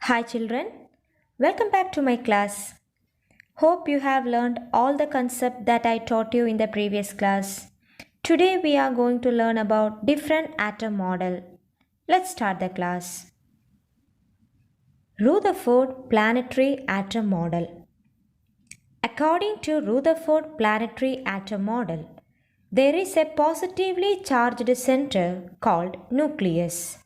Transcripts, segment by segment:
Hi children, welcome back to my class. Hope you have learned all the concept that I taught you in the previous class. Today we are going to learn about different atom model. Let's start the class. Rutherford Planetary Atom Model. According to Rutherford Planetary Atom Model, there is a positively charged center called nucleus,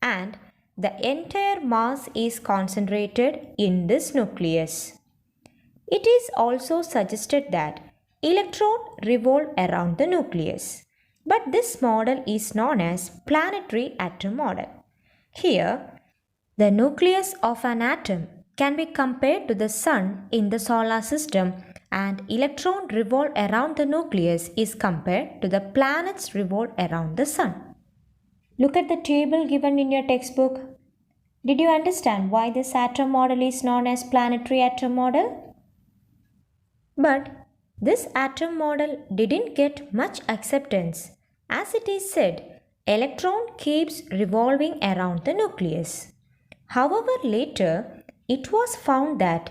and the entire mass is concentrated in this nucleus. It is also suggested that electrons revolve around the nucleus, but this model is known as planetary atom model. Here, the nucleus of an atom can be compared to the sun in the solar system, and electron revolve around the nucleus is compared to the planets revolve around the sun. Look at the table given in your textbook. Did you understand why this atom model is known as planetary atom model? But this atom model didn't get much acceptance. As it is said, electron keeps revolving around the nucleus. However, later it was found that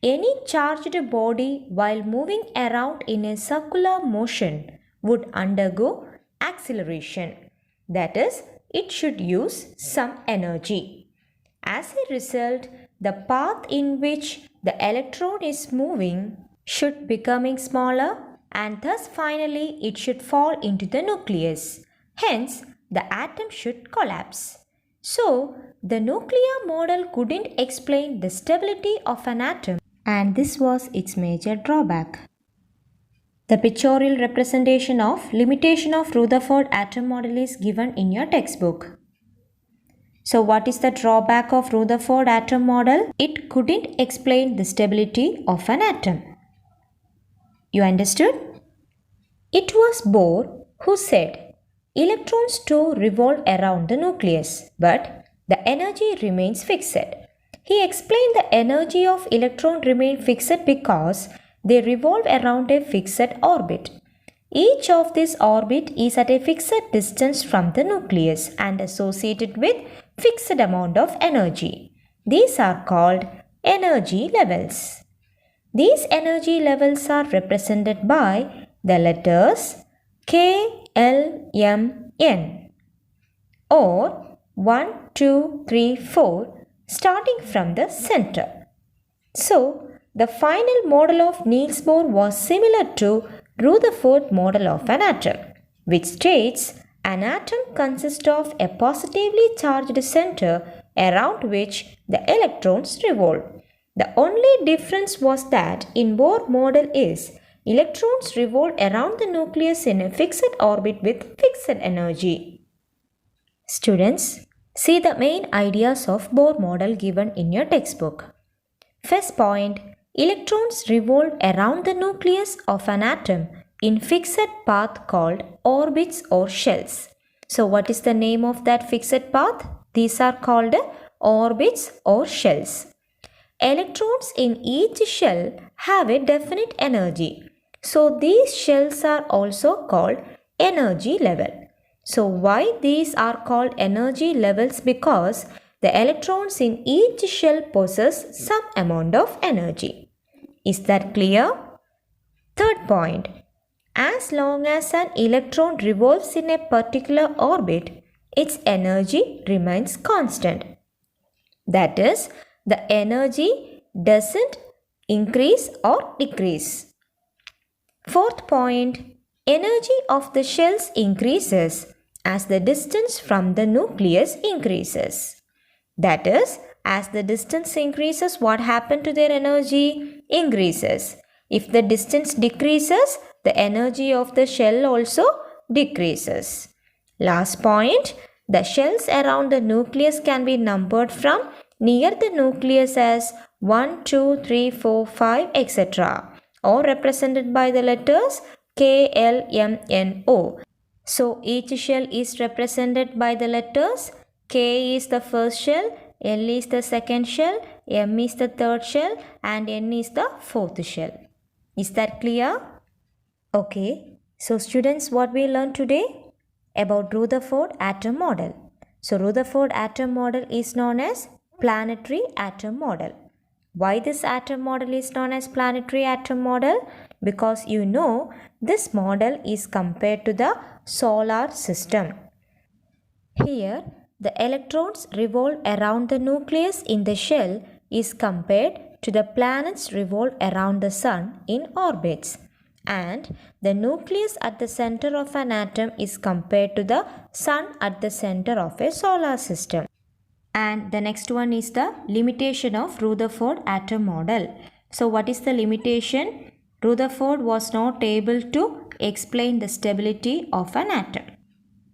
any charged body while moving around in a circular motion would undergo acceleration. That is, it should use some energy. As a result, the path in which the electron is moving should becoming smaller, and thus finally it should fall into the nucleus. Hence, the atom should collapse. So, the nuclear model couldn't explain the stability of an atom, and this was its major drawback. The pictorial representation of limitation of Rutherford atom model is given in your textbook. So, what is the drawback of Rutherford atom model? It couldn't explain the stability of an atom. You understood? It was Bohr who said, electrons too revolve around the nucleus, but the energy remains fixed. He explained the energy of electron remain fixed because they revolve around a fixed orbit. Each of these orbit is at a fixed distance from the nucleus and associated with fixed amount of energy. These are called energy levels. These energy levels are represented by the letters K, L, M, N or 1, 2, 3, 4 starting from the center. So, the final model of Niels Bohr was similar to Rutherford model of an atom, which states an atom consists of a positively charged center around which the electrons revolve. The only difference was that in Bohr model is electrons revolve around the nucleus in a fixed orbit with fixed energy. Students, see the main ideas of Bohr model given in your textbook. First point, electrons revolve around the nucleus of an atom in fixed path called orbits or shells. So what is the name of that fixed path? These are called orbits or shells. Electrons in each shell have a definite energy. So these shells are also called energy level. So why these are called energy levels? Because the electrons in each shell possess some amount of energy. Is that clear? Third point, as long as an electron revolves in a particular orbit, its energy remains constant. That is, the energy doesn't increase or decrease. Fourth point, energy of the shells increases as the distance from the nucleus increases. That is, as the distance increases, what happens to their energy? Increases. If the distance decreases, the energy of the shell also decreases. Last point, the shells around the nucleus can be numbered from near the nucleus as 1, 2, 3, 4, 5, etc. or represented by the letters K, L, M, N, O. So each shell is represented by the letters K is the first shell, L is the second shell, M is the third shell and N is the fourth shell. Is that clear? Okay, so students, what we learned today? About Rutherford atom model. So Rutherford atom model is known as planetary atom model. Why this atom model is known as planetary atom model? Because you know this model is compared to the solar system. Here, the electrons revolve around the nucleus in the shell is compared to the planets revolve around the sun in orbits. And the nucleus at the center of an atom is compared to the sun at the center of a solar system. And the next one is the limitation of Rutherford atom model. So what is the limitation? Rutherford was not able to explain the stability of an atom.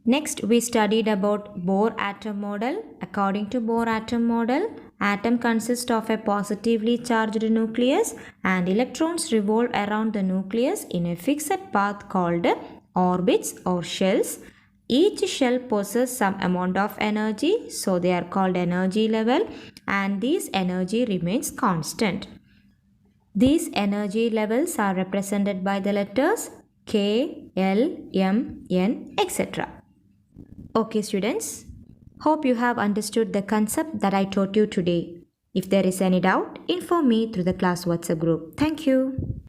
Next, we studied about Bohr atom model. According to Bohr atom model, atom consists of a positively charged nucleus and electrons revolve around the nucleus in a fixed path called orbits or shells. Each shell possesses some amount of energy, so they are called energy level, and this energy remains constant. These energy levels are represented by the letters K, L, M, N, etc. Okay students, hope you have understood the concept that I taught you today. If there is any doubt, inform me through the class WhatsApp group. Thank you.